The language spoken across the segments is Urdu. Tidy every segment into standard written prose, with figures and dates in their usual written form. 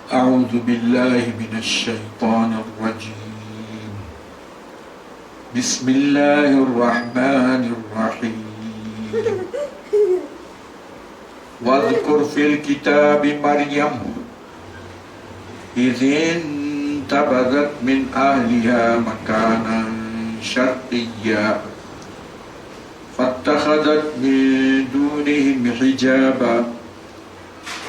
أعوذ بالله من الشيطان الرجيم. بسم الله الرحمن الرحيم. واذكر في الكتاب مريم إذ انتبذت من أهلها مكانا شرقيا فاتخذت من دونهم حجابا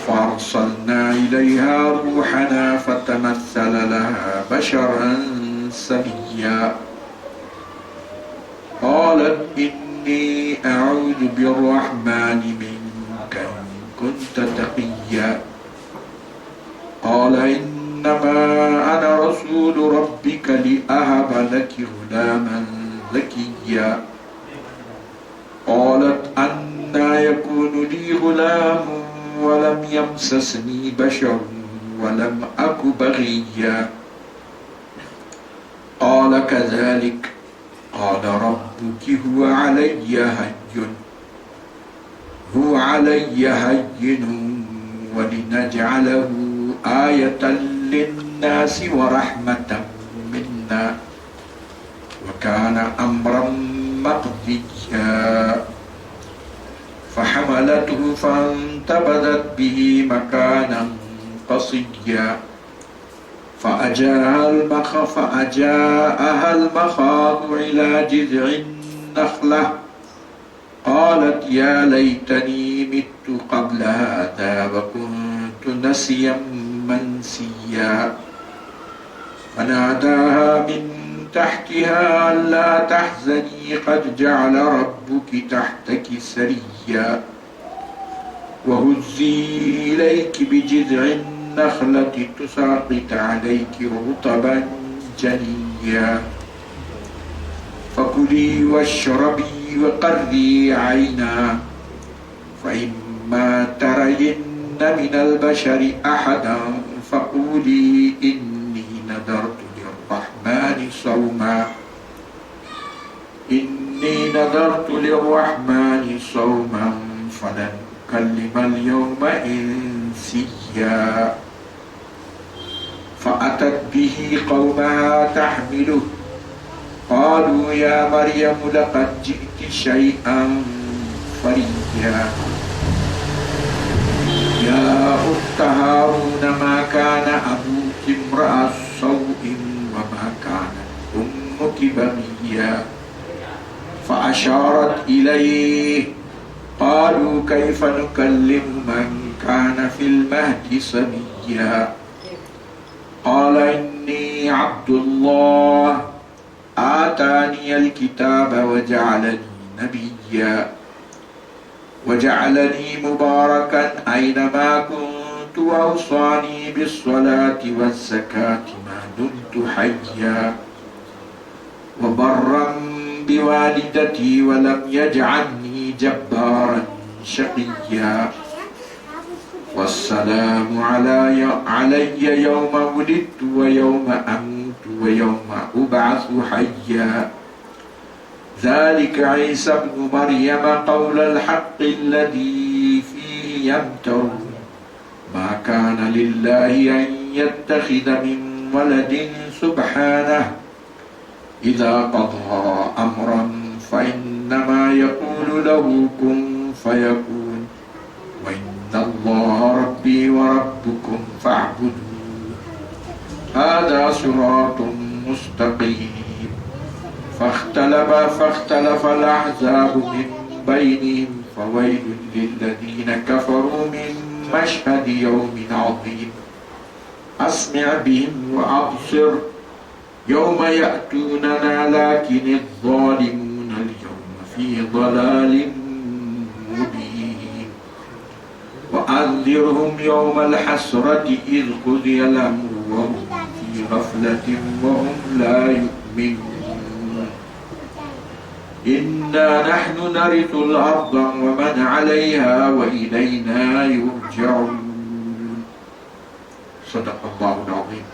فأرسلنا إليها روحنا فتمثل لها بشرا سويا قالت إني أعوذ بالرحمن منك إن كنت تقيا قال إنما أنا رسول ربك لأهب لك غلاما زكيا قالت أنى يكون لي غلام ولم يمسسني بشر ولم أك بغيا قال كذلك قال ربك هو علي هين ولنجعله آية للناس ورحمة منا وكان أمرا مقضيا فحملته فانتبذت به مكانا قصيا فأجاءها المخاض إلى جذع النخلة قالت يا ليتني مت قبل هذا وكنت نسيا منسيا فناداها من تحتها ألا تحزني قد جعل ربك تحتك سريا وهزي إليك بجذع النخلة تساقط عليك رطبا جنيا فكلي واشربي وقري عينا فإما ترين من البشر أحدا فقولي إني نذرت للرحمن صوما فلن أكلم اليوم إنسيا فأتت به قومها تحمله قالوا يا مريم لقد جئت شيئا فريا يا أخت هارون ما كان أبوك امرأ سوء وما كانت أمك بغيا فأشارت إليه قالوا كيف نكلم من كان في المهد صبيا قال إني عبد الله آتاني الكتاب وجعلني نبيا وجعلني مباركا أينما كنت وأوصاني بالصلاة والزكاة ما دمت حيا وبرا بوالدتي ولم يجعلني جبارا شقيا والسلام علي يوم ولدت ويوم أموت ويوم أبعث حيا ذلك عيسى ابن مريم قول الحق الذي فيه يمترون ما كان لله أن يتخذ من ولد سبحانه إذا قضى أمرا فإنما يقول له كن فيكون وإن الله ربي وربكم فاعبدوه هذا صراط مستقيم فاختلف الأحزاب من بينهم فويل للذين كفروا من مشهد يوم عظيم أسمع بهم وأبصر يوم يأتوننا لكن الظالمون اليوم في ضلال مبين وأنذرهم يوم الحسرة إذ قضي الأمر وهم في غفلة وهم لا يؤمنون إنا نحن نرث الأرض ومن عليها وإلينا يرجعون صدق الله العظيم.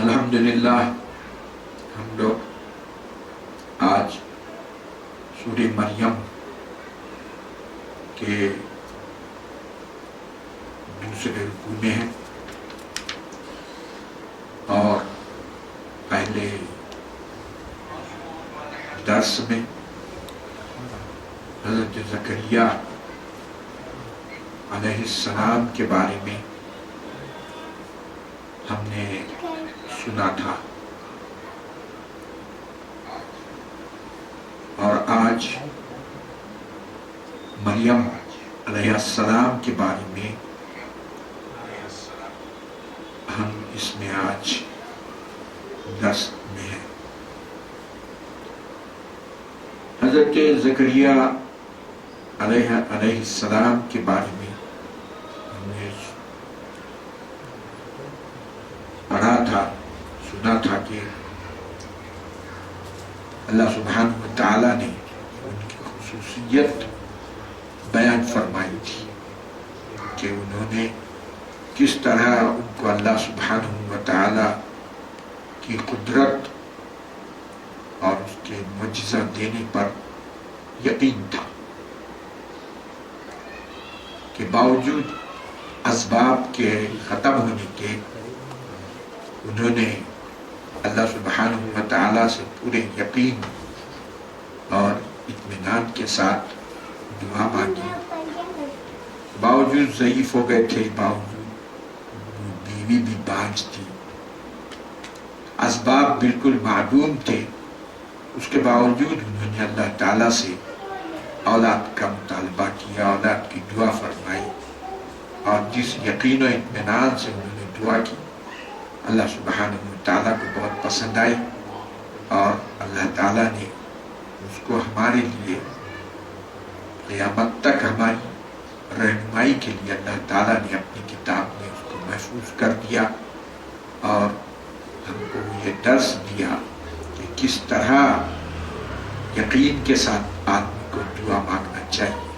الحمدللہ ہم لوگ آج سورہ مریم کے دوسرے رکوع میں ہیں، اور پہلے درس میں حضرت زکریا علیہ السلام کے بارے میں ہم نے سنا تھا، اور آج مریم علیہ السلام کے بارے میں ہم اس میں آج درس میں ہیں۔ حضرت زکریا علیہ السلام کے بارے میں ہم نے پڑھا تھا، سنا تھا کہ اللہ سبحانہ وتعالی نے ان کی خصوصیت بیان فرمائی تھی کہ انہوں نے کس طرح ان کو اللہ سبحانہ وتعالی کی قدرت اور اس کے معجزہ دینے پر یقین تھا، کہ باوجود اسباب کے ختم ہونے کے انہوں نے اللہ سبحانہ وتعالی سے پورے یقین اور اطمینان کے ساتھ دعا مانگی۔ باوجود ضعیف ہو گئے تھے، باوجود بیوی بھی بانجھ تھی، اسباب بالکل معدوم تھے، اس کے باوجود انہوں نے اللہ تعالیٰ سے اولاد کا مطالبہ کیا، اولاد کی دعا فرمائی، اور جس یقین و اطمینان سے انہوں نے دعا کی اللہ سبحانہ وتعالیٰ کو بہت پسند آئی، اور اللہ تعالیٰ نے اس کو ہمارے لیے قیامت تک ہماری رہنمائی کے لیے اللہ تعالیٰ نے اپنی کتاب میں اس کو محفوظ کر دیا، اور ہم کو یہ درس دیا کہ کس طرح یقین کے ساتھ آدمی کو دعا مانگنا چاہیے۔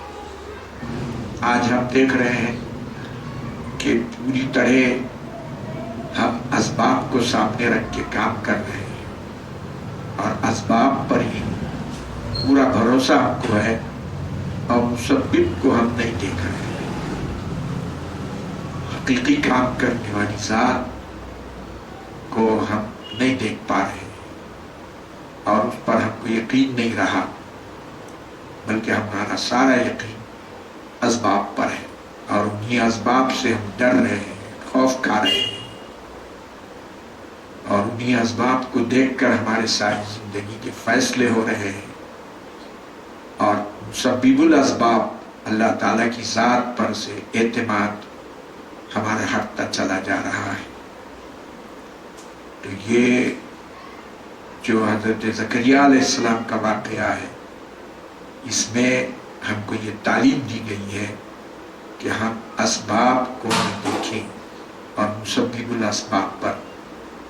آج ہم دیکھ رہے ہیں کہ پوری طرح ہم اسباب کو سامنے رکھ کے کام کر رہے ہیں، اور اسباب پر ہی پورا بھروسہ ہم کو ہے، اور مسبب کو ہم نہیں دیکھ رہے ہیں۔ حقیقی کام کرنے والی ذات کو ہم نہیں دیکھ پا رہے ہیں، اور اس پر ہم کو یقین نہیں رہا، بلکہ ہمارا سارا یقین اسباب پر ہے، اور انہی اسباب سے ہم ڈر رہے ہیں، خوف کھا رہے ہیں، اور انہی اسباب کو دیکھ کر ہمارے ساری زندگی کے فیصلے ہو رہے ہیں، اور مسبب الاسباب اللہ تعالیٰ کی ذات پر سے اعتماد ہمارا ہٹتا چلا جا رہا ہے۔ تو یہ جو حضرت زکریا علیہ السلام کا واقعہ ہے، اس میں ہم کو یہ تعلیم دی گئی ہے کہ ہم اسباب کو نہ دیکھیں اور مسبب الاسباب پر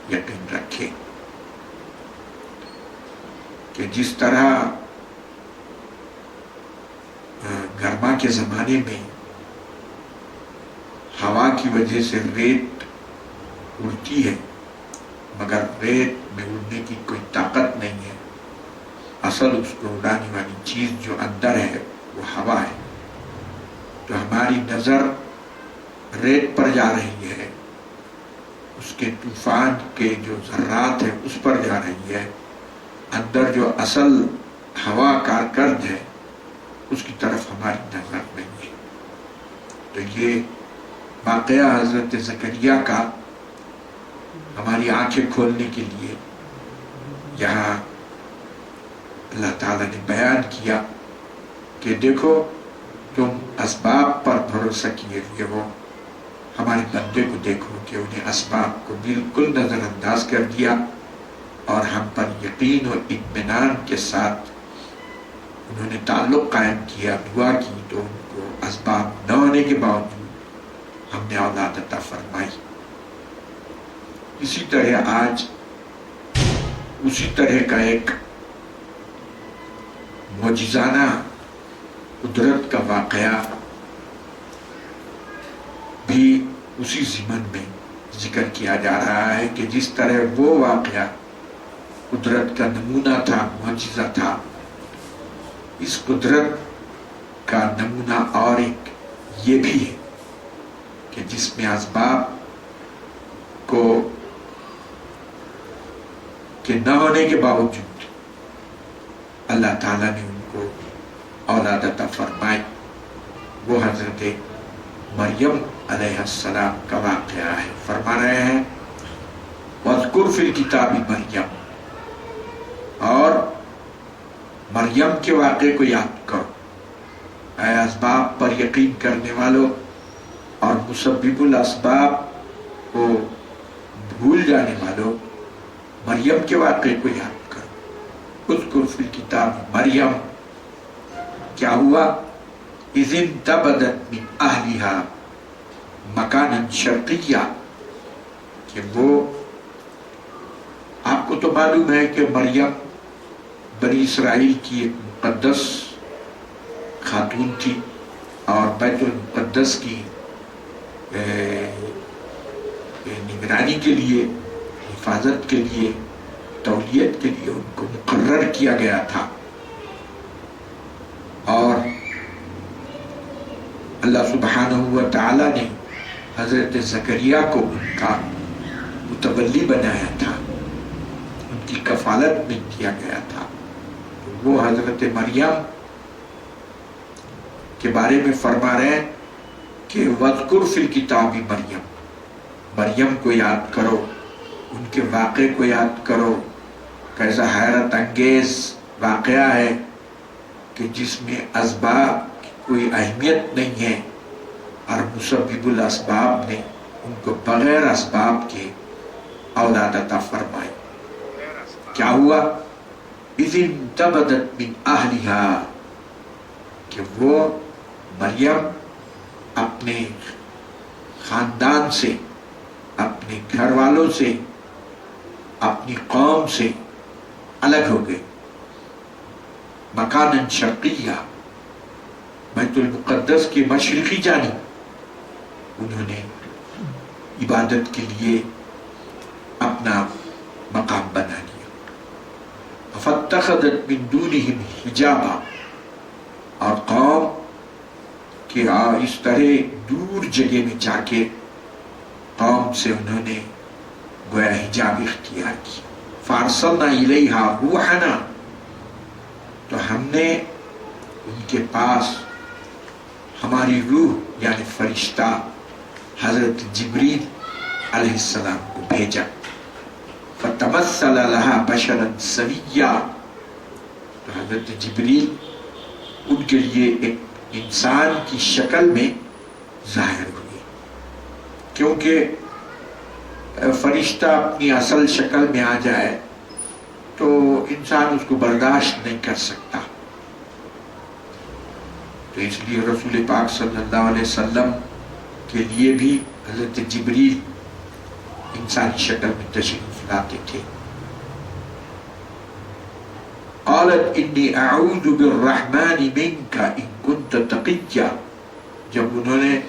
یقین رکھیں، کہ جس طرح گرما کے زمانے میں ہوا کی وجہ سے ریت اڑتی ہے، مگر ریت میں اڑنے کی کوئی طاقت نہیں ہے، اصل اس کو اڑانے والی چیز جو اندر ہے وہ ہوا ہے۔ تو ہماری نظر ریت پر جا رہی ہے، اس کے طوفان کے جو ذرات ہیں اس پر جا رہی ہے، اندر جو اصل ہوا کارکرد ہے اس کی طرف ہماری نظر نہیں ہے۔ تو یہ واقعہ حضرت زکریا کا ہماری آنکھیں کھولنے کے لیے یہاں اللہ تعالیٰ نے بیان کیا کہ دیکھو تم اسباب پر بھروسہ کیے ہوئے ہو، ہمارے بندے کو دیکھو کہ انہیں اسباب کو بالکل نظر انداز کر دیا، اور ہم پر یقین و اطمینان کے ساتھ انہوں نے تعلق قائم کیا، دعا کی، تو ان کو اسباب نہ ہونے کے باوجود ہم نے اولاد عطا فرمائی۔ اسی طرح آج اسی طرح کا ایک معجزانہ قدرت کا واقعہ بھی اسی ضمن میں ذکر کیا جا رہا ہے، کہ جس طرح وہ واقعہ قدرت کا نمونہ تھا، معجزہ تھا، اس قدرت کا نمونہ اور ایک یہ بھی ہے کہ جس میں اسباب کو کہ نہ ہونے کے باوجود اللہ تعالیٰ نے ان کو اولاد عطا فرمائی، وہ حضرت مریم علیہ السلام کا واقعہ ہے۔ فرما رہے ہیں وَاذْكُرْ فِي الْكِتَابِ مریم، اور مریم کے واقعے کو یاد کرو، اے اسباب پر یقین کرنے والوں اور مسبب الاسباب کو بھول جانے والوں، مریم کے واقعے کو یاد کرو۔ اذکر فی الکتاب مریم، کیا ہوا؟ اذ انتبذت من اہلہا مکانا شرقیہ، کہ وہ، آپ کو تو معلوم ہے کہ مریم بنی اسرائیل کی ایک مقدس خاتون تھی، اور بیت المقدس کی نگرانی کے لیے، حفاظت کے لیے، تولیت کے لیے ان کو مقرر کیا گیا تھا۔ اور اللہ سبحانہ و تعالی نے حضرت زکریا کو ان کا متولی بنایا تھا، ان کی کفالت میں کیا گیا تھا۔ وہ حضرت مریم کے بارے میں فرما رہے ہیں کہ وَاذْكُرْ فِي الْكِتَابِ مریم، مریم کو یاد کرو، ان کے واقعے کو یاد کرو۔ کیسا حیرت انگیز واقعہ ہے کہ جس میں اسباب کی کوئی اہمیت نہیں ہے، اور مسبب الاسباب نے ان کو بغیر اسباب کے اولاد عطا فرمائے۔ کیا ہوا؟ اذ انتبذت من اہلہا، کہ وہ مریم اپنے خاندان سے، اپنے گھر والوں سے، اپنی قوم سے الگ ہو گئے۔ مکانا شرقیہ، بیت المقدس کی مشرقی جانب انہوں نے عبادت کے لیے اپنا مقام بنا لیا۔ فاتخذت من دونہم حجابا، اور قوم کہ اس طرح دور جگہ میں جا کے قوم سے انہوں نے گویا حجاب اختیار کیا۔ فارسلنا الیہا روحنا، تو ہم نے ان کے پاس ہماری روح یعنی فرشتہ حضرت جبریل علیہ السلام کو بھیجا۔ فتمثل لہا بشرا سویا، تو حضرت جبریل ان کے لیے ایک انسان کی شکل میں ظاہر ہوئی، کیونکہ فرشتہ اپنی اصل شکل میں آ جائے تو انسان اس کو برداشت نہیں کر سکتا، تو اس لیے رسول پاک صلی اللہ علیہ وسلم کے لیے بھی حضرت جبریل انسانی شکل میں تشریف لاتے تھے۔ قالت انی اعوذ بالرحمن منک ان کنت تقیا، جب انہوں نے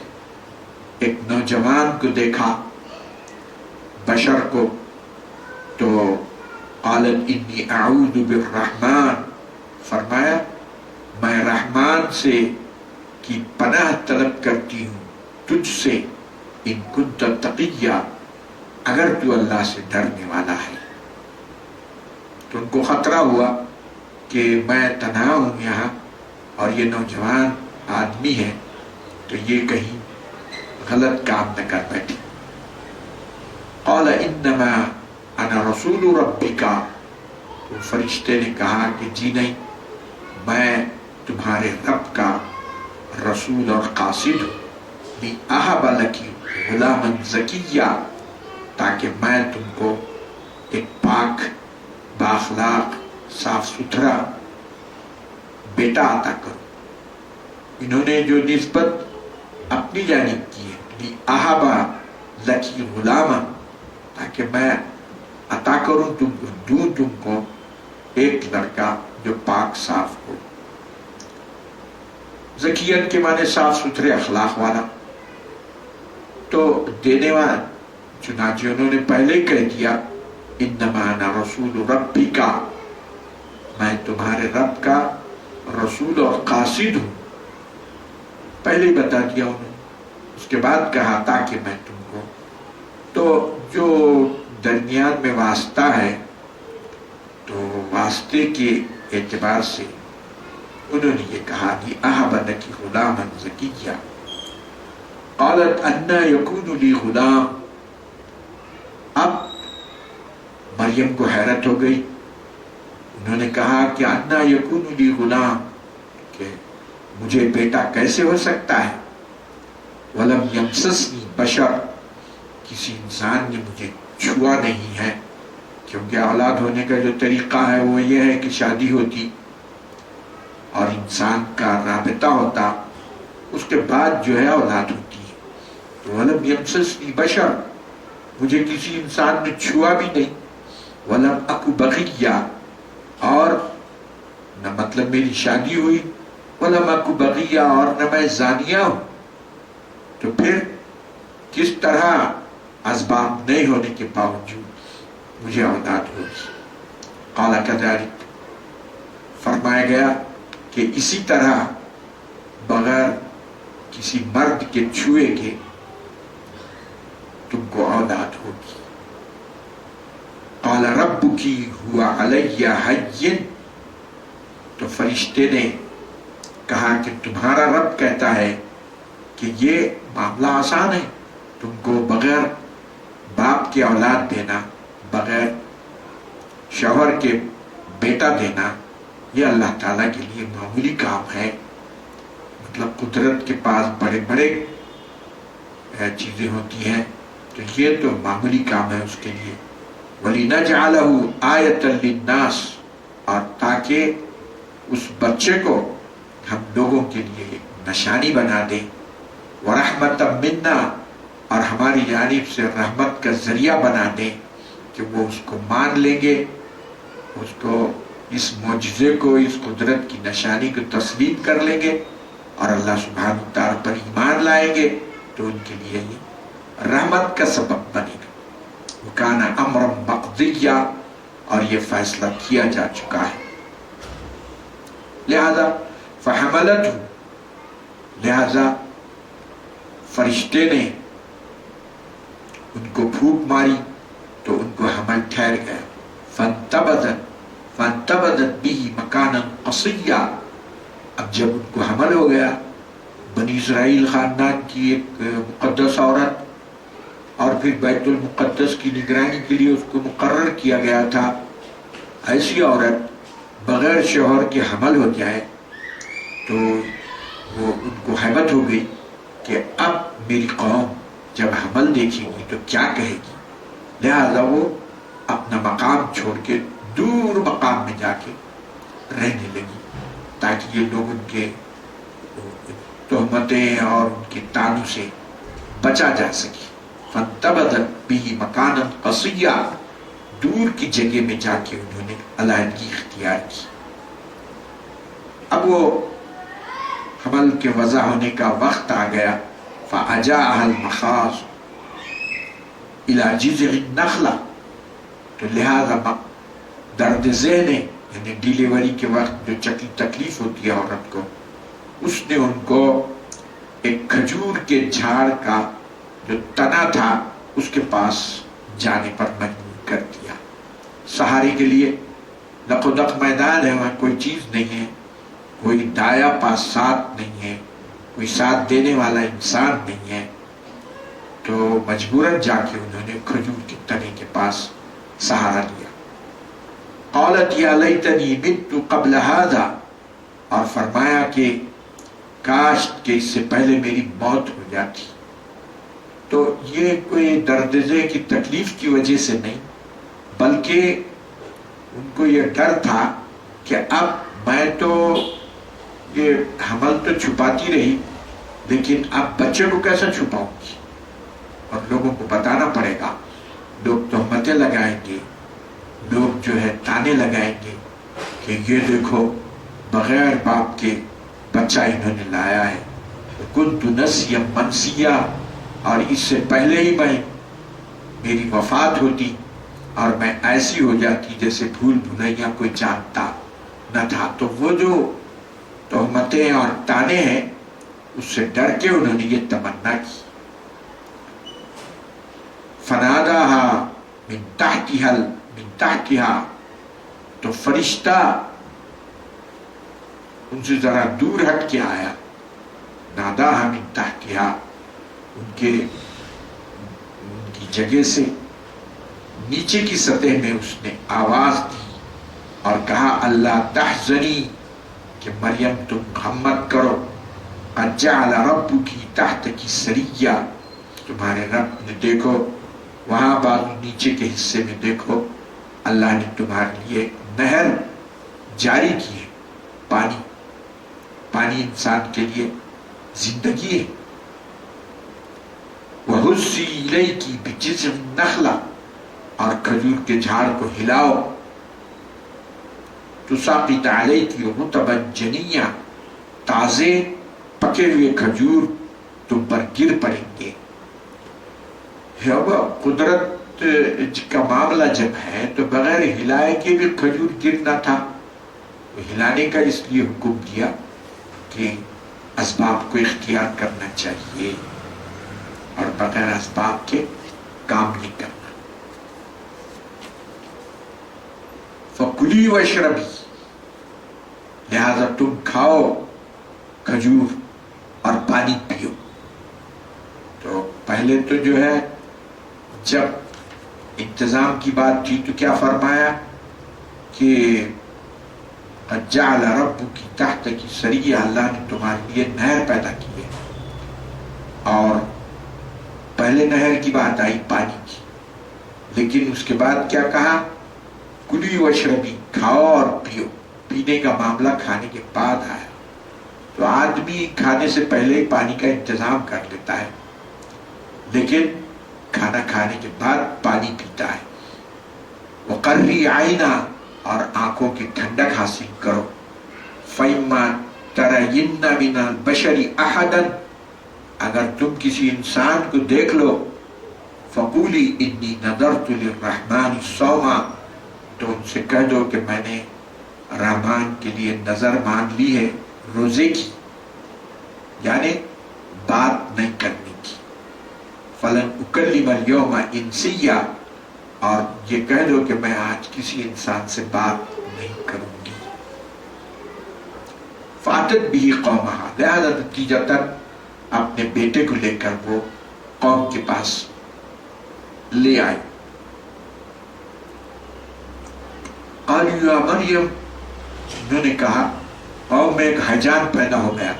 ایک نوجوان کو دیکھا، بشر کو، تو قالت انی اعوذ بالرحمن، فرمایا میں رحمان سے کی پناہ طلب کرتی ہوں تجھ سے، ان کنت تقیا، اگر تو اللہ سے ڈرنے والا ہے۔ تو ان کو خطرہ ہوا کہ میں تنہا ہوں یہاں اور یہ نوجوان آدمی ہے، تو یہ کہیں غلط کام نہ کر بیٹھے۔ قال انما انا رسول ربک، تو فرشتے نے کہا کہ جی نہیں، میں تمہارے رب کا رسول اور قاصد ہوں، لِأَهَبَ لَكِ غُلَامًا زَكِيًّا، تاکہ میں تم کو ایک پاک، بااخلاق، صاف ستھرا بیٹا عطا کروں۔ انہوں نے جو نسبت اپنی جانب کی ہے، لِأَهَبَ لَكِ غُلَامًا، تاکہ میں عطا کروں تم کو، دوں تم کو ایک لڑکا جو پاک صاف ہو۔ زکیت کے معنی صاف ستھرے اخلاق والا، تو دینے والا، چنانچہ انہوں نے پہلے کہہ دیا انما انا رسول ربک، میں تمہارے رب کا رسول اور قاصد ہوں، پہلے ہی بتا دیا انہوں نے۔ اس کے بعد کہا تاکہ میں تم کو، تو جو درمیان میں واسطہ ہے تو واسطے کے اعتبار سے انہوں نے یہ کہا کہ اہب لکی غلاما زکیا، قالت انا یکون لی غلام۔ اب مریم کو حیرت ہو گئی، انہوں نے کہا کہ انا یکون لی غلام، کہ مجھے بیٹا کیسے ہو سکتا ہے، ولم یمسسنی بشر، کسی انسان نے مجھے چھوا نہیں ہے، کیونکہ اولاد ہونے کا جو طریقہ ہے وہ یہ ہے کہ شادی ہوتی اور انسان کا رابطہ ہوتا، اس کے بعد جو ہے اولاد ہوتی ہے۔ تو ولم یمسسنی بشر، مجھے کسی انسان نے چھوا بھی نہیں، ولم اکو بغیہ، اور نہ مطلب میری شادی ہوئی، ولم اکو بغیہ، اور نہ میں زانیہ ہوں، تو پھر کس طرح اسباب نہیں ہونے کے باوجود مجھے اولاد ہوگی؟ قال کذالک، فرمایا گیا کہ اسی طرح بغیر کسی مرد کے چھوئے کے تم کو اولاد ہوگی۔ قال ربک هو علی ہین، تو فرشتے نے کہا کہ تمہارا رب کہتا ہے کہ یہ معاملہ آسان ہے، تم کو بغیر باپ کے اولاد دینا، بغیر شوہر کے بیٹا دینا، یہ اللہ تعالیٰ کے لیے معمولی کام ہے۔ مطلب قدرت کے پاس بڑے بڑے چیزیں ہوتی ہیں، تو یہ تو معمولی کام ہے اس کے لیے۔ وَلِنَجْعَلَهُ آیَةً لِلنَّاسِ، اور تاکہ اس بچے کو ہم لوگوں کے لیے نشانی بنا دیں، وَرَحْمَةً مِنَّا، اور ہماری جانب سے رحمت کا ذریعہ بنا دیں کہ وہ اس کو مان لیں گے، اس کو، اس معجزے کو، اس قدرت کی نشانی کو تسلیم کر لیں گے اور اللہ سبحانہ وتعالی پر ایمان لائیں گے، تو ان کے لیے یہ رحمت کا سبب بنے گا۔ وَكَانَ أَمْرًا مَقْضِيًّا، اور یہ فیصلہ کیا جا چکا ہے۔ لہذا فَحَمَلَتْهُ، لہذا فرشتے نے ان کو پھونک ماری تو ان کو حمل ٹھہر گیا۔ فَانْتَبَذَتْ بِهِ مَكَانًا قَصِيًّا، اب جب ان کو حمل ہو گیا، بنی اسرائیل خاندان کی ایک مقدس عورت، اور پھر بیت المقدس کی نگرانی کے لیے اس کو مقرر کیا گیا تھا، ایسی عورت بغیر شوہر کے حمل ہو جائے تو وہ ان کو حیبت ہو گئی کہ اب میری قوم جب حمل دیکھے گی تو کیا کہے گی، لہذا وہ اپنا مقام چھوڑ کے دور مقام میں جا کے رہنے لگی تاکہ یہ لوگ ان کے تہمتیں اور ان کے طعنوں سے بچا جا سکے۔ فَانْتَبَذَتْ بِهِ مَكَانًا قَصِيًّا، دور کی جگہ میں جا کے انہوں نے علیحدگی اختیار کی۔ اب وہ حمل کے وضع ہونے کا وقت آ گیا۔ فَأَجَاءَهَا الْمَخَاضُ إِلَى جِذْعِ النَّخْلَةِ، تو لہذا درد ذہن، یعنی ڈیلیوری کے وقت جو تکلیف ہوتی ہے عورت کو، اس نے ان کو ایک کھجور کے جھاڑ کا جو تنا تھا اس کے پاس جانے پر مجبور کر دیا سہارے کے لیے۔ لقدق میدان ہے، وہاں کوئی چیز نہیں ہے، کوئی دایا پاس ساتھ نہیں ہے، کوئی ساتھ دینے والا انسان نہیں ہے، تو مجبوراً جا کے انہوں نے کھجور کے تنے کے پاس سہارا لیا۔ قالت یا لیتنی مت قبل هذا، اور فرمایا کہ کاش کہ اس سے پہلے میری موت ہو جاتی۔ تو یہ کوئی درد ذہ کی تکلیف کی وجہ سے نہیں، بلکہ ان کو یہ ڈر تھا کہ اب میں تو یہ حمل تو چھپاتی رہی، لیکن اب بچے کو کیسے چھپاؤں گی، اور لوگوں کو بتانا پڑے گا، لوگ تہمتیں لگائیں گے، لوگ جو ہے تانے لگائیں گے کہ یہ دیکھو بغیر باپ کے بچہ انہوں نے لایا ہے، كنت نسیا منسیا، اور اس سے پہلے ہی میری وفات ہوتی اور میں ایسی ہو جاتی جیسے بھول بھلائیاں کوئی جانتا نہ تھا۔ تو وہ جو تہمتیں اور تانے ہیں اس سے ڈر کے انہوں نے یہ تمنا کی۔ تحتها، تو فرشتہ ان سے ذرا دور ہٹ کے آیا، ناداها من تحتها، ان کی جگہ سے نیچے کی سطح میں اس نے آواز دی اور کہا اللہ تحزنی، کہ مریم تم غم مت کرو، قد جعل ربک تحتک سریہ، تمہارے رب نے دیکھو وہاں بازو نیچے کے حصے میں دیکھو، اللہ نے تمہارے لیے نہر جاری کی ہے، پانی انسان کے لیے زندگی ہے۔ وَهُزِّي إِلَيْكِ بِجِذْعِ النَّخْلَةِ، اور کھجور کے جھاڑ کو ہلاؤ، تُسَاقِطْ عَلَيْكِ رُطَبًا جَنِيًّا، تازے پکے ہوئے کھجور تم پر گر پڑیں گے۔ قدرت کا معاملہ جب ہے تو بغیر ہلائے کے بھی کھجور گرنا تھا، تو ہلانے کا اس لیے حکم دیا کہ اسباب کو اختیار کرنا چاہیے اور بغیر اسباب کے کام نہیں کرنا۔ فَكُلِي وَاشْرَبِي، لہذا تم کھاؤ کھجور اور پانی پیو۔ تو پہلے تو جو ہے جب انتظام کی بات تھی تو کیا فرمایا کہ قد جعل ربک تحتک سریہ، اللہ نے تمہارے لیے نہر پیدا کی ہے، اور پہلے نہر کی بات آئی پانی کی، لیکن اس کے بعد کیا کہا؟ کلی واشربی، کھاؤ اور پیو۔ پینے کا معاملہ کھانے کے بعد آیا، تو آدمی کھانے سے پہلے ہی پانی کا انتظام کر لیتا ہے، لیکن کھانا کھانے کے بعد پانی پیتا ہے۔ وقرری عینا، اور آنکھوں کی ٹھنڈک حاصل کرو۔ فَإِمَّا تَرَيِنَّ مِنَ الْبَشَرِ أَحَدًا، اگر تم کسی انسان کو دیکھ لو، فَقُولِي إِنِّي نَذَرْتُ لِلرَّحْمَنِ صَوْمًا، تو ان سے کہہ دو کہ میں نے رحمان کے لیے نظر مان لی ہے روزے کی، یعنی بات نہیں کرنے کی۔ فَلَنْ أُكَلِّمَ الْيَوْمَ إِنْسِيًّا، اور یہ کہہ دو کہ میں آج کسی انسان سے بات نہیں کروں گی۔ فَأَتَتْ بِهِ قَوْمَهَا، لہذا نتیجتاً اپنے بیٹے کو لے کر وہ قوم کے پاس لے آئے۔ قَالُوا يَا مَرْيَمْ، انہوں نے کہا، قوم میں ایک ہیجان پیدا ہو گیا،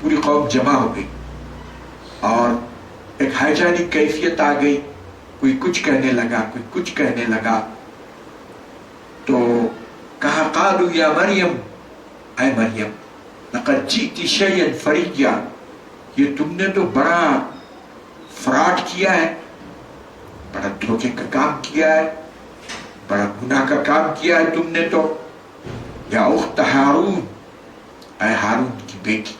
پوری قوم جمع ہو گئی اور ایک ہیجانی کیفیت آ گئی، کوئی کچھ کہنے لگا، کوئی کچھ کہنے لگا، تو کہا قالوا یا مریم، اے مریم، لقد جئت شیئا فریا، یہ تم نے تو بڑا فراڈ کیا ہے، بڑا دھوکے کا کام کیا ہے، بڑا گناہ کا کام کیا ہے تم نے تو۔ یا اخت ہارون، اے ہارون کی بیٹی۔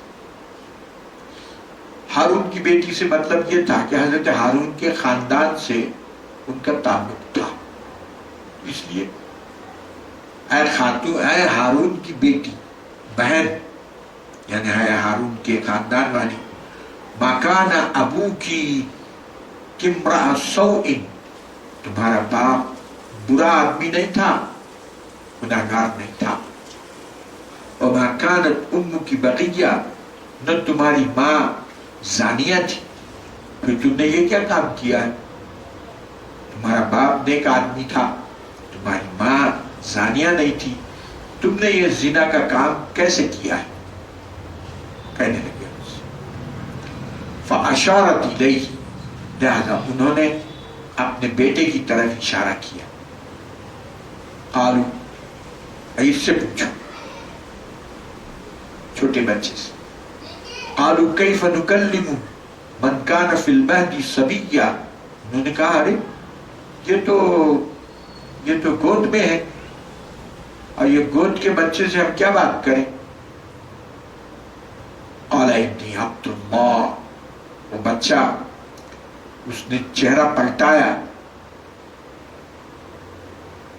ہارون کی بیٹی سے مطلب یہ تھا کہ حضرت ہارون کے خاندان سے ان کا تعلق تھا، اس لیے اے خاتون، اے ہارون کی بیٹی، بہن، یعنی اے ہارون کے خاندان والی، ما کان ابوکی امرأ سوء، تمہارا باپ برا آدمی نہیں تھا، گناہگار نہیں تھا۔ وما کانت امک بغیہ، نہ تمہاری ماں زانیہ تھی، پھر تم نے یہ کیا کام کیا ہے؟ تمہارا باپ نیک آدمی تھا، تمہاری ماں زانیہ نہیں تھی، تم نے یہ زنا کا کام کیسے کیا ہے؟ کہنے لگے۔ فاشارت الیہ، لہذا انہوں نے اپنے بیٹے کی طرف اشارہ کیا۔ قالوا، اس سے پوچھو، چھوٹے بچے سے، قالوا کیف نکلم من کان فی المہد صبیا، انہوں نے کہا ارے یہ تو گود میں ہے، اور یہ گود کے بچے سے ہم کیا بات کریں؟ قال انی عبد اللہ، وہ بچہ اس نے چہرہ پلٹایا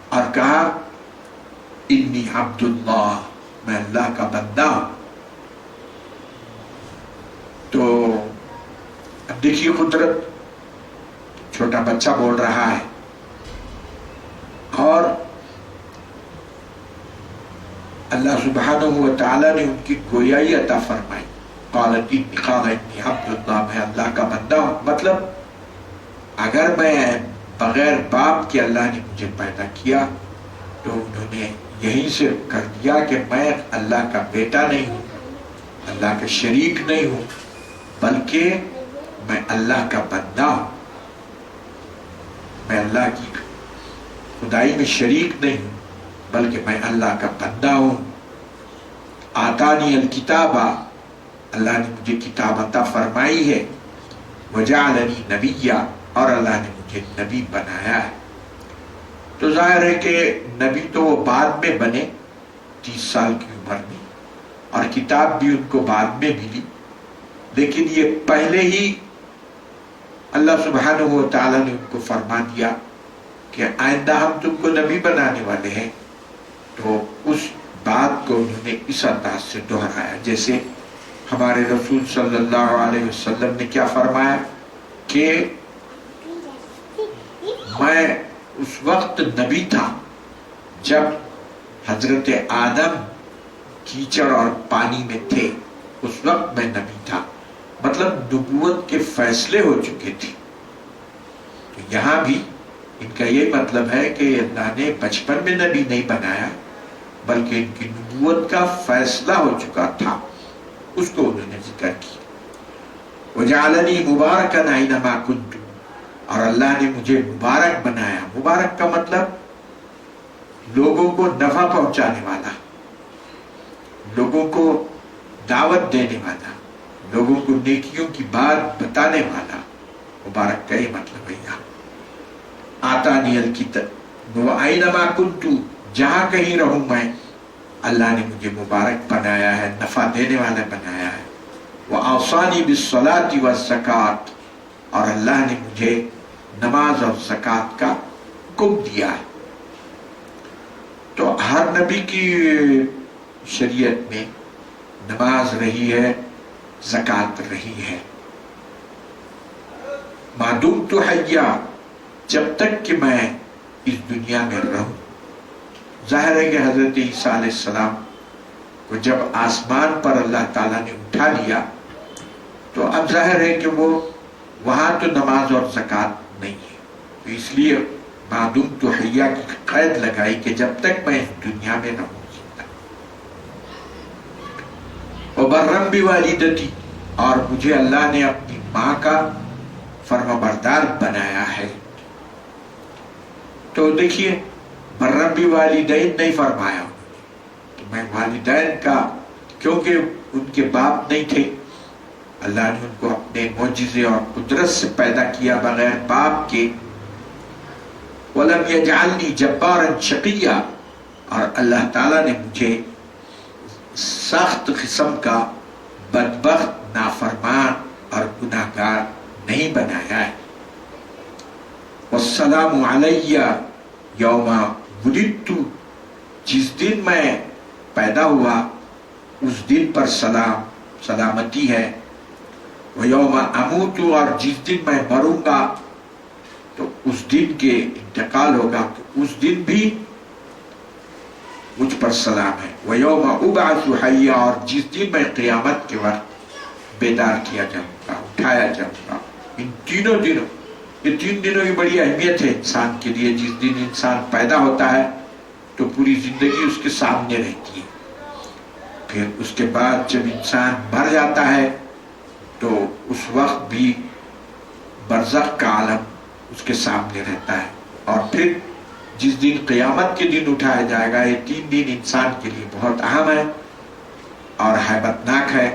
اور کہا انی عبد اللہ، میں اللہ کا بندہ ہوں۔ تو اب دیکھیے قدرت، چھوٹا بچہ بول رہا ہے اور اللہ سبحانہ و تعالیٰ نے ان کی گویائی عطا فرمائی. قالت انی عبد اللہ، میں اللہ کا بندہ ہوں. مطلب اگر میں بغیر باپ کے اللہ نے مجھے پیدا کیا تو انہوں نے یہیں سے کر دیا کہ میں اللہ کا بیٹا نہیں ہوں، اللہ کا شریک نہیں ہوں، بلکہ میں اللہ کا بندہ ہوں. میں اللہ کی خدائی میں شریک نہیں ہوں، بلکہ میں اللہ کا بندہ ہوں. آتانی الکتاب، اللہ نے مجھے کتاب عطا فرمائی ہے. وجعلنی نبیا، اور اللہ نے مجھے نبی بنایا ہے. تو ظاہر ہے کہ نبی تو وہ بعد میں بنے 30 سال کی عمر میں، اور کتاب بھی ان کو بعد میں ملی، لیکن یہ پہلے ہی اللہ سبحانہ و تعالیٰ نے ان کو فرما دیا کہ آئندہ ہم تم کو نبی بنانے والے ہیں. تو اس بات کو انہوں نے اس انداز سے دہرایا، جیسے ہمارے رسول صلی اللہ علیہ وسلم نے کیا فرمایا کہ میں اس وقت نبی تھا جب حضرت آدم کیچڑ اور پانی میں تھے، اس وقت میں نبی تھا. مطلب نبوت کے فیصلے ہو چکے تھے. تو یہاں بھی ان کا یہ مطلب ہے کہ اللہ نے بچپن میں نبی نہیں بنایا، بلکہ ان کی نبوت کا فیصلہ ہو چکا تھا، اس کو انہوں نے ذکر کیا. وجعلنی مبارکا اینما کنت، اور اللہ نے مجھے مبارک بنایا. مبارک کا مطلب لوگوں کو نفع پہنچانے والا، لوگوں کو دعوت دینے والا، لوگوں کو نیکیوں کی بات بتانے والا. مبارک کا یہ مطلب ہے. یہاں آتانی الکتاب اینما کنت، جہاں کہیں رہوں میں اللہ نے مجھے مبارک بنایا ہے، نفع دینے والا بنایا ہے. وَأَوْصَانِي بِالصَّلَاةِ وَالزَّكَاةِ، اور اللہ نے مجھے نماز اور زکوٰۃ کا حکم دیا ہے. تو ہر نبی کی شریعت میں نماز رہی ہے، زکوٰۃ رہی ہے. مَا دُمْتُ حَيًّا، جب تک کہ میں اس دنیا میں رہوں. ظاہر ہے کہ حضرت عیسیٰ علیہ السلام کو جب آسمان پر اللہ تعالیٰ نے اٹھا لیا تو اب ظاہر ہے کہ وہ وہاں تو نماز اور زکوٰۃ نہیں ہے. تو اس لیے مَا دُمْتُ حَيًّا کی قید لگائی کہ جب تک میں اس دنیا میں رہوں. وَبَرًّا بِوَالِدَتِي، اور مجھے اللہ نے اپنی ماں کا فرمانبردار بنایا ہے. تو دیکھیے برًّا بِوَالِدَيْن نہیں فرمایا کہ میں والدین کا، کیونکہ ان کے باپ نہیں تھے. اللہ نے ان کو اپنے معجزے اور قدرت سے پیدا کیا بغیر باپ کے. وَلَمْ يَجْعَلْنِي جَبَّارًا شَقِيًّا، اور اللہ تعالیٰ نے مجھے سخت قسم کا بدبخت، نافرمان اور گناہگار نہیں بنایا ہے. وَالسَّلَامُ عَلَيَّ يَوْمَ وُلِدتُّ، جس دن میں پیدا ہوا اس دن پر سلامتی ہے. وَيَوْمَ أَمُوتُ، اور جس دن میں مروں گا تو اس دن کے انتقال ہوگا، تو اس دن بھی مجھ پر سلام ہے. وَيَوْمَ أُبْعَثُ حَيًّا، اور جس دن میں قیامت کے وقت بیدار کیا جاؤں گا، اٹھایا جاؤں گا. ان تینوں دنوں، یہ 3 دنوں کی بڑی اہمیت ہے انسان کے لیے. جس دن انسان پیدا ہوتا ہے تو پوری زندگی اس کے سامنے رہتی ہے. پھر اس کے بعد جب انسان مر جاتا ہے تو اس وقت بھی برزخ کا عالم اس کے سامنے رہتا ہے. اور پھر جس دن قیامت کے دن اٹھایا جائے گا، یہ 3 دن انسان کے لیے بہت اہم ہے اور ہیبتناک ہے.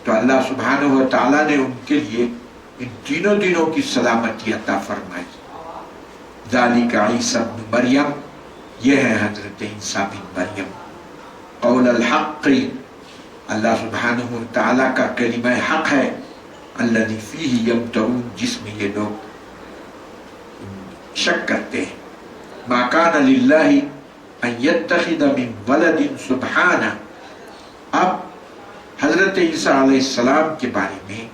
تو اللہ سبحانہ و تعالیٰ نے ان کے لیے ان تینوں دنوں کی سلامتی عطا فرمائی. ذالک عیسیٰ ابن مریم، یہ ہے حضرت عیسیٰ بن مریم. قول الحق، اللہ سبحانہ و تعالیٰ کا کلمہ حق ہے. الذی فیہ یمترون، جس میں یہ لوگ شک کرتے ہیں. ما کان للہ ان یتخذ من ولد سبحانہ. اب حضرت عیسیٰ علیہ السلام کے بارے میں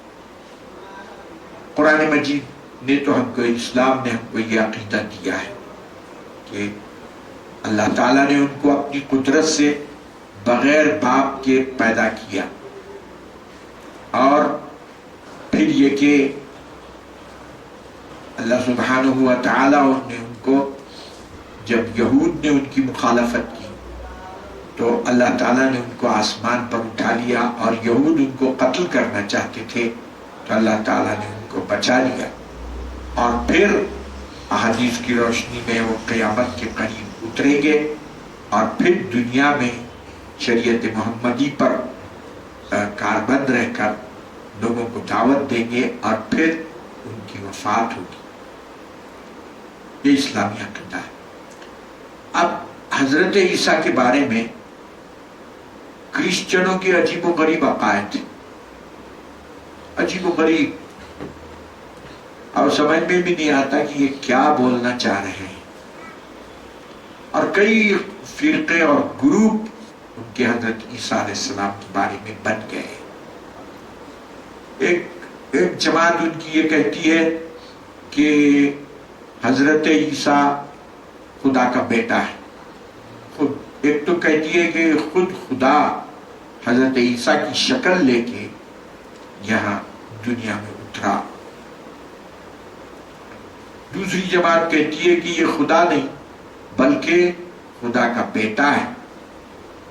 قرآن مجید نے تو ہم کو، اسلام نے ہم کو یہ عقیدہ دیا ہے کہ اللہ تعالیٰ نے ان کو اپنی قدرت سے بغیر باپ کے پیدا کیا، اور پھر یہ کہ اللہ سبحانہ و تعالیٰ نے ان کو، جب یہود نے ان کی مخالفت کی تو اللہ تعالیٰ نے ان کو آسمان پر اٹھا لیا، اور یہود ان کو قتل کرنا چاہتے تھے تو اللہ تعالیٰ نے ان کو بچا لیا، اور پھر احادیث کی روشنی میں وہ قیامت کے قریب اتریں گے، اور پھر دنیا میں شریعت محمدی پر کاربند رہ کر لوگوں کو دعوت دیں گے، اور پھر ان کی وفات ہوگی۔ یہ اسلامی عقیدہ ہے۔ اب حضرت عیسیٰ کے بارے میں کرسچنوں کے عجیب و غریب عقائد تھے، عجیب و غریب، اور سمجھ میں بھی نہیں آتا کہ یہ کیا بولنا چاہ رہے ہیں، اور کئی فرقے اور گروپ ان کے حضرت عیسیٰ علیہ السلام کے بارے میں بن گئے۔ ایک جماعت ان کی یہ کہتی ہے کہ حضرت عیسیٰ خدا کا بیٹا ہے، ایک تو کہتی ہے کہ خود خدا حضرت عیسیٰ کی شکل لے کے یہاں دنیا میں اترا، دوسری جماعت کہتی ہے کہ یہ خدا نہیں بلکہ خدا کا بیٹا ہے،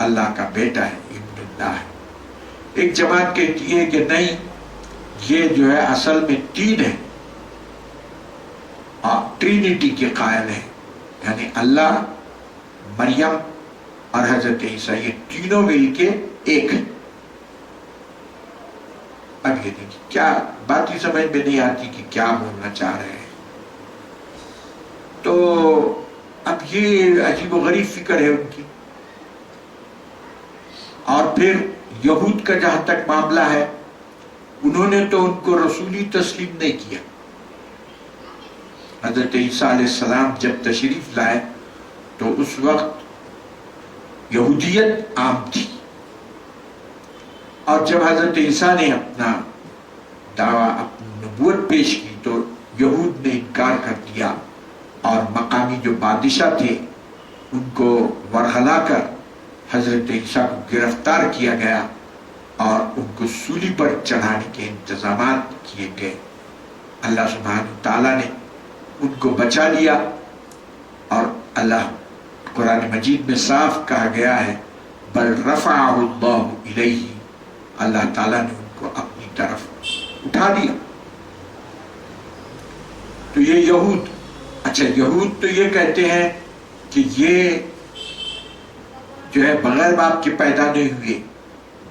اللہ کا بیٹا ہے، ابن اللہ ہے۔ ایک جماعت کہتی ہے کہ نہیں، یہ جو ہے اصل میں تین ہے، ٹرینٹی کے قائل ہے، یعنی اللہ، مریم اور حضرت عیسیٰ، یہ تینوں مل کے ایک ہے۔ اب یہ دیکھیں کیا بات ہی سمجھ میں نہیں آتی کہ کیا بولنا چاہ رہے ہیں۔ تو اب یہ عجیب و غریب فکر ہے ان کی۔ اور پھر یہود کا جہاں تک معاملہ ہے، انہوں نے تو ان کو رسولی تسلیم نہیں کیا۔ حضرت عیسیٰ علیہ السلام جب تشریف لائے تو اس وقت یہودیت عام تھی، اور جب حضرت عیسیٰ نے اپنا دعویٰ، اپنی نبوت پیش کی تو یہود نے انکار کر دیا، اور مقامی جو بادشاہ تھے ان کو ورغلا کر حضرت عیسیٰ کو گرفتار کیا گیا، اور ان کو سولی پر چڑھانے کے انتظامات کیے گئے۔ اللہ سبحانہ تعالیٰ نے ان کو بچا لیا، اور اللہ قرآن مجید میں صاف کہا گیا ہے بل رفعہ اللہ الیہ، اللہ تعالیٰ نے ان کو اپنی طرف اٹھا دیا۔ تو یہ یہود، اچھا یہود تو یہ کہتے ہیں کہ یہ جو ہے بغیر باپ کے پیدا نہیں ہوئے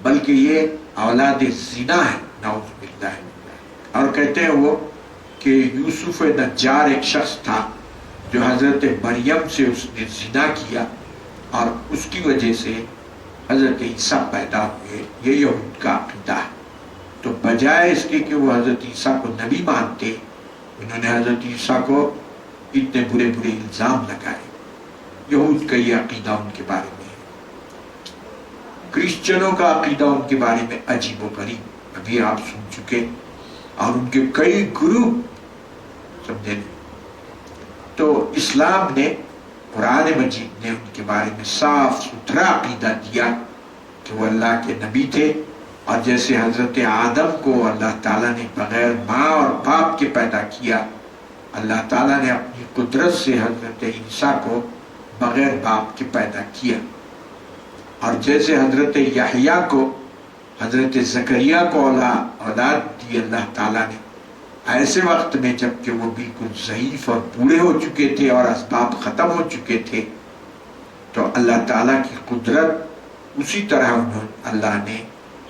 بلکہ یہ اولاد زنا ہے، نعوذ باللہ، اور کہتے ہیں وہ کہ یوسف نجار ایک شخص تھا جو حضرت مریم سے اس نے زنا کیا، اور اس کی وجہ سے حضرت عیسیٰ پیدا ہوئے۔ یہ یہود کا عقیدہ ہے۔ تو بجائے اس کے کہ وہ حضرت عیسیٰ کو نبی مانتے، انہوں نے حضرت عیسیٰ کو اتنے برے برے الزام لگائے۔ یہود کا یہ عقیدہ ان کے بارے میں ہے۔ کرسچنوں کا عقیدہ ان کے بارے میں عجیب و غریب، ابھی آپ سن چکے، اور ان کے کئی گروپ، سمجھے۔ تو اسلام نے، قرآن مجید نے ان کے بارے میں صاف ستھرا عقیدہ دیا کہ وہ اللہ کے نبی تھے، اور جیسے حضرت آدم کو اللہ تعالیٰ نے بغیر ماں اور باپ کے پیدا کیا، اللہ تعالیٰ نے اپنی قدرت سے حضرت عیسیٰ کو بغیر باپ کے پیدا کیا، اور جیسے حضرت یحییٰ کو، حضرت زکریا کو اولاد دی اللہ تعالیٰ نے ایسے وقت میں جب کہ وہ بالکل ضعیف اور بوڑھے ہو چکے تھے اور اسباب ختم ہو چکے تھے، تو اللہ تعالیٰ کی قدرت اسی طرح اللہ نے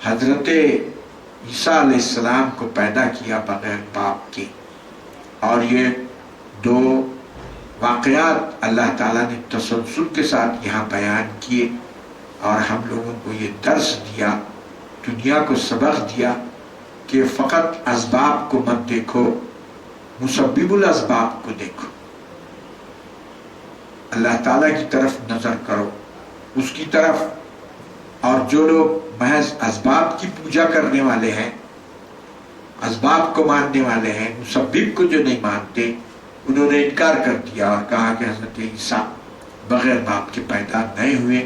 حضرت عیسیٰ علیہ السلام کو پیدا کیا بغیر باپ کے۔ اور یہ دو واقعات اللہ تعالیٰ نے تسلسل کے ساتھ یہاں بیان کیے، اور ہم لوگوں کو یہ درس دیا، دنیا کو سبق دیا کہ فقط اسباب کو مت دیکھو، مسبب الاسباب کو دیکھو، اللہ تعالیٰ کی طرف نظر کرو، اس کی طرف۔ اور جو لوگ محض اسباب کی پوجا کرنے والے ہیں، اسباب کو ماننے والے ہیں، مسبب کو جو نہیں مانتے، انہوں نے انکار کر دیا اور کہا کہ حضرت عیسیٰ بغیر باپ کے پیدا نہیں ہوئے،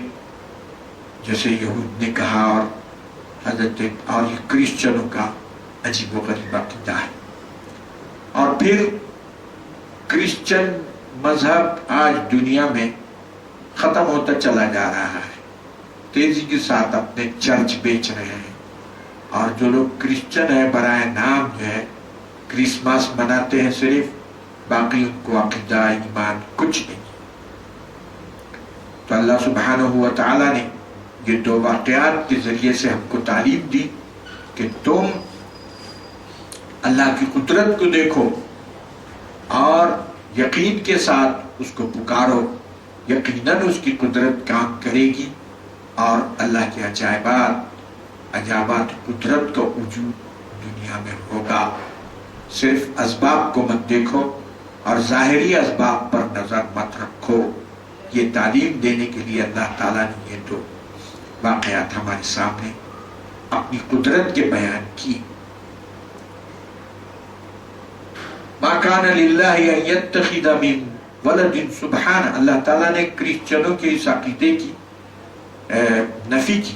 جیسے یہود نے کہا، اور یہ کرسچنوں کا عجیب و غریب عقیدہ ہے۔ اور پھر کرسچن مذہب آج دنیا میں ختم ہوتا چلا جا رہا ہے، تیزی کے ساتھ اپنے چرچ بیچ رہے ہیں، اور جو لوگ کرسچن ہیں برائے نام جو ہے کرسمس مناتے ہیں صرف، باقی ان کو عقیدہ ایمان کچھ نہیں۔ تو اللہ سبحانہ و تعالیٰ نے یہ دو واقعات کے ذریعے سے ہم کو تعلیم دی کہ تم اللہ کی قدرت کو دیکھو اور یقین کے ساتھ اس کو پکارو، یقیناً اس کی قدرت کام کرے گی، اور اللہ کے عجائبات قدرت کا وجود دنیا میں ہوگا۔ صرف اسباب کو مت دیکھو اور ظاہری اسباب پر نظر مت رکھو۔ یہ تعلیم دینے کے لیے اللہ تعالیٰ نے یہ دو واقعات ہمارے سامنے اپنی قدرت کے بیان کی۔ ما کان للہ ان یتخذ من ولد سبحان، اللہ تعالیٰ نے کرسچنوں کے اس عقیدے کی نفی کی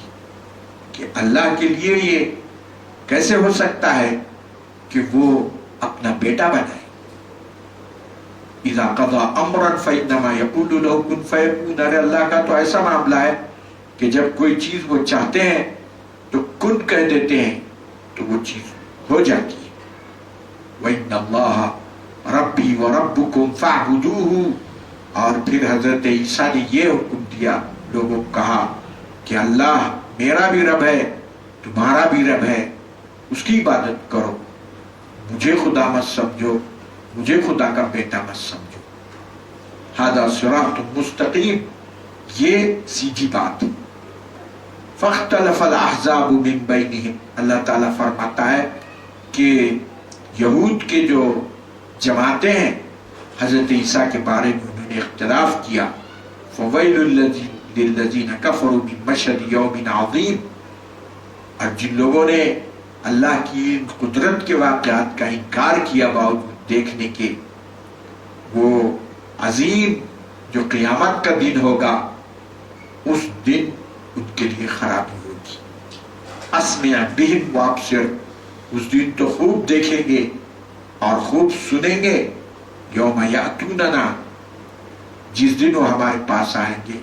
کہ اللہ کے لیے یہ کیسے ہو سکتا ہے کہ وہ اپنا بیٹا بنائے۔ اذا قضى امرا فانما يقول له كن فيكون، ارے اللہ کا تو ایسا معاملہ ہے کہ جب کوئی چیز وہ چاہتے ہیں تو کن کہہ دیتے ہیں تو وہ چیز ہو جاتی ہے۔ وَإِنَّ اللَّهَ رَبِّي وَرَبُّكُمْ فَاعْبُدُوهُ، اور پھر حضرت عیسیٰ نے یہ حکم دیا، لوگوں کو کہا کہ اللہ میرا بھی رب ہے، تمہارا بھی رب ہے، اس کی عبادت کرو، مجھے خدا مت سمجھو، مجھے خدا کا بیٹا مت سمجھو۔ ھذا صراط مستقیم، یہ سیدھی بات۔ فاختلف الاحزاب من بینہم، اللہ تعالیٰ فرماتا ہے کہ یہود کے جو جماعتیں ہیں حضرت عیسیٰ کے بارے میں انہوں نے اختلاف کیا۔ فویل للذین کفروا من مشہد یوم عظیم، اور جن لوگوں نے اللہ کی قدرت کے واقعات کا انکار کیا باوجود دیکھنے کے، وہ عظیم جو قیامت کا دن ہوگا، اس دن ان کے لیے خرابی ہوگی۔ اسمع بہم وابصر، اس دن تو خوب دیکھیں گے اور خوب سنیں گے۔ یوم یاتوننا، جس دن وہ ہمارے پاس آئیں گے،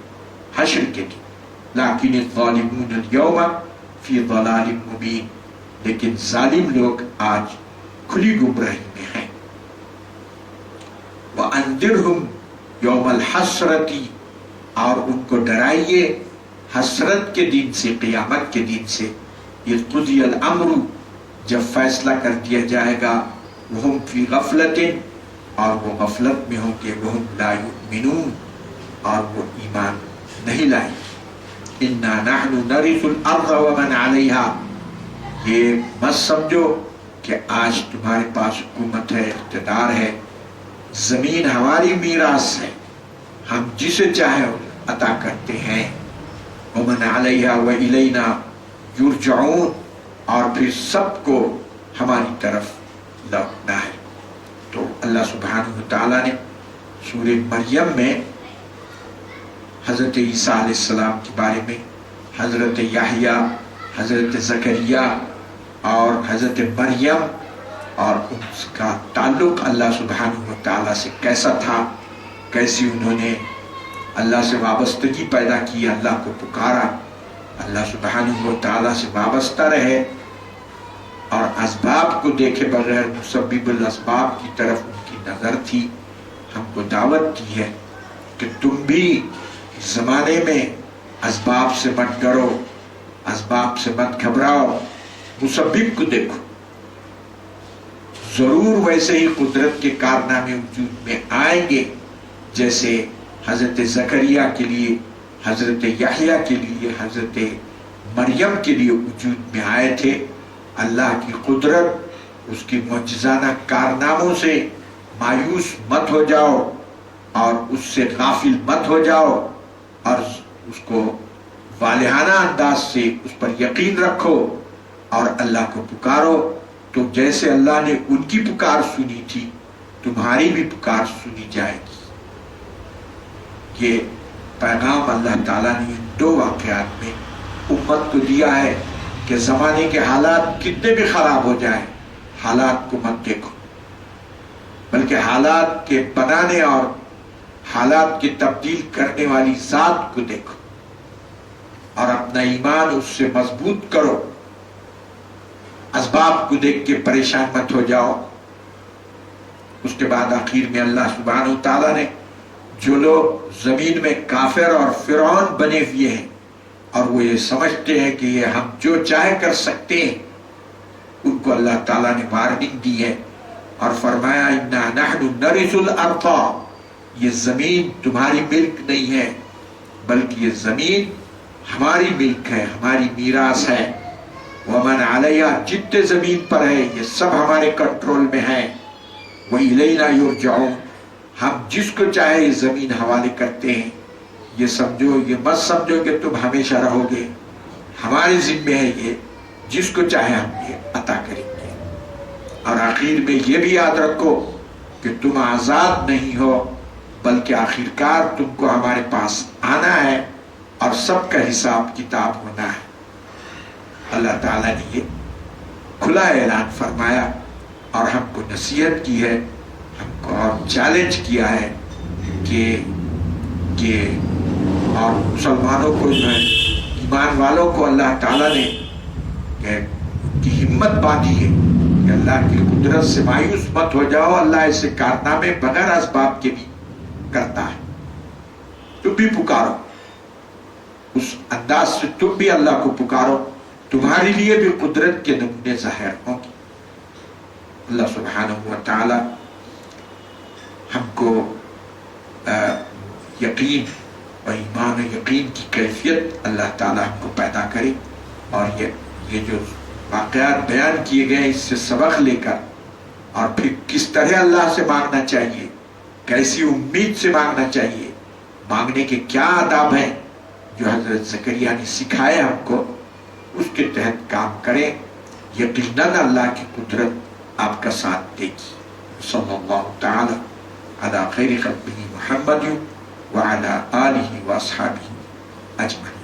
حشر کے دن۔ لیکن الظالمون اليوم فی ضلال مبین، لیکن ظالم لوگ آج کھلی گمراہی میں ہیں۔ وَأَنذِرْهُمْ يَوْمَ الْحَسْرَةِ، اور ان کو ڈرائیے حسرت کے دن سے، قیامت کے دن سے۔ اِذْ قُضِيَ الْأَمْرُ، جب فیصلہ کر دیا جائے گا۔ وَهُمْ فِي غَفْلَةٍ، اور وہ غفلت میں ہوں گے۔ وَهُمْ لَا يُؤْمِنُونَ، اور وہ ایمان نہیں لائیں۔ إِنَّا نَحْنُ نَرِثُ الْأَرْضَ وَمَنْ عَلَيْهَا، یہ مت سمجھو کہ آج تمہارے پاس حکومت ہے، اقتدار ہے، زمین ہماری میراث ہے، ہم جسے چاہے عطا کرتے ہیں۔ وَمَنْ عَلَيْهَا وَإِلَيْنَا يُرْجَعُونَ، اور پھر سب کو ہماری طرف لوٹنا ہے۔ تو اللہ سبحانہ وتعالیٰ نے سورہ مریم میں حضرت عیسیٰ علیہ السلام کے بارے میں، حضرت یحییٰ، حضرت زکریا اور حضرت مریم اور ان کا تعلق اللہ سبحانہ وتعالیٰ سے کیسا تھا، کیسی انہوں نے اللہ سے وابستگی پیدا کی، اللہ کو پکارا، اللہ سبحانہ وتعالیٰ سے وابستہ رہے، اور اسباب کو دیکھے بغیر مسبب الاسباب کی طرف ان کی نظر تھی۔ ہم کو دعوت دی ہے کہ تم بھی اس زمانے میں اسباب سے مت ڈرو، اسباب سے مت گھبراؤ، مسبب کو دیکھو۔ ضرور ویسے ہی قدرت کے کارنامے وجود میں آئیں گے جیسے حضرت زکریا کے لیے، حضرت یحییٰ کے لیے، حضرت مریم کے لیے وجود میں آئے تھے۔ اللہ کی قدرت، اس کی معجزانہ کارناموں سے مایوس مت ہو جاؤ اور اس سے غافل مت ہو جاؤ، اور اس کو والہانہ انداز سے اس پر یقین رکھو اور اللہ کو پکارو۔ تو جیسے اللہ نے ان کی پکار سنی تھی، تمہاری بھی پکار سنی جائے گی۔ یہ پیغام اللہ تعالیٰ نے ان دو واقعات میں امت کو دیا ہے کہ زمانے کے حالات کتنے بھی خراب ہو جائیں، حالات کو مت دیکھو، بلکہ حالات کے بنانے اور حالات کی تبدیل کرنے والی ذات کو دیکھو اور اپنا ایمان اس سے مضبوط کرو۔ اسباب کو دیکھ کے پریشان مت ہو جاؤ۔ اس کے بعد آخر میں اللہ سبحانہ وتعالیٰ نے جو لوگ زمین میں کافر اور فرعون بنے ہوئے ہیں اور وہ یہ سمجھتے ہیں کہ یہ ہم جو چاہے کر سکتے ہیں، ان کو اللہ تعالیٰ نے وارننگ دی ہے اور فرمایا اِنَّا نَحْنُ نَرِثُ الْأَرْضَ، یہ زمین تمہاری ملک نہیں ہے بلکہ یہ زمین ہماری ملک ہے، ہماری میراث ہے۔ وَمَنْ عَلَيْهَا، جتنے زمین پر ہے یہ سب ہمارے کنٹرول میں ہے۔ وَإِلَيْنَا يُرْجَعُونَ، ہم جس کو چاہے یہ زمین حوالے کرتے ہیں۔ یہ سمجھو، یہ مت سمجھو کہ تم ہمیشہ رہو گے، ہمارے ذمہ ہے یہ، جس کو چاہے ہم یہ عطا کریں گے۔ اور آخر میں یہ بھی یاد رکھو کہ تم آزاد نہیں ہو بلکہ آخرکار تم کو ہمارے پاس آنا ہے اور سب کا حساب کتاب ہونا ہے۔ اللہ تعالیٰ نے یہ کھلا اعلان فرمایا اور ہم کو نصیحت کی ہے، ہم کو اور چیلنج کیا ہے کہ اور مسلمانوں کو جو ہے، ایمان والوں کو اللہ تعالیٰ نے کی ہمت باندھی ہے کہ اللہ کی قدرت سے مایوس مت ہو جاؤ، اللہ ایسے کارنامے بغیر اسباب کے بھی کرتا ہے۔ تم بھی پکارو، اس انداز سے تم بھی اللہ کو پکارو، تمہارے لیے بھی قدرت کے نمونے ظاہر ہوں گے۔ اللہ سبحانہ و تعالی ہم کو یقین اور ایمان و یقین کی کیفیت اللہ تعالی ہم کو پیدا کرے، اور یہ جو واقعات بیان کیے گئے اس سے سبق لے کر اور پھر کس طرح اللہ سے مانگنا چاہیے، کیسی امید سے مانگنا چاہیے، مانگنے کے کیا آداب ہیں جو حضرت زکریا نے سکھائے ہم کو، اس کے تحت کام کریں، یقیناً اللہ کی قدرت آپ کا ساتھ دے گی۔ صلی اللہ تعالی علی خیر خلقہ محمد وعلی آلہ واصحابہ اجمعین۔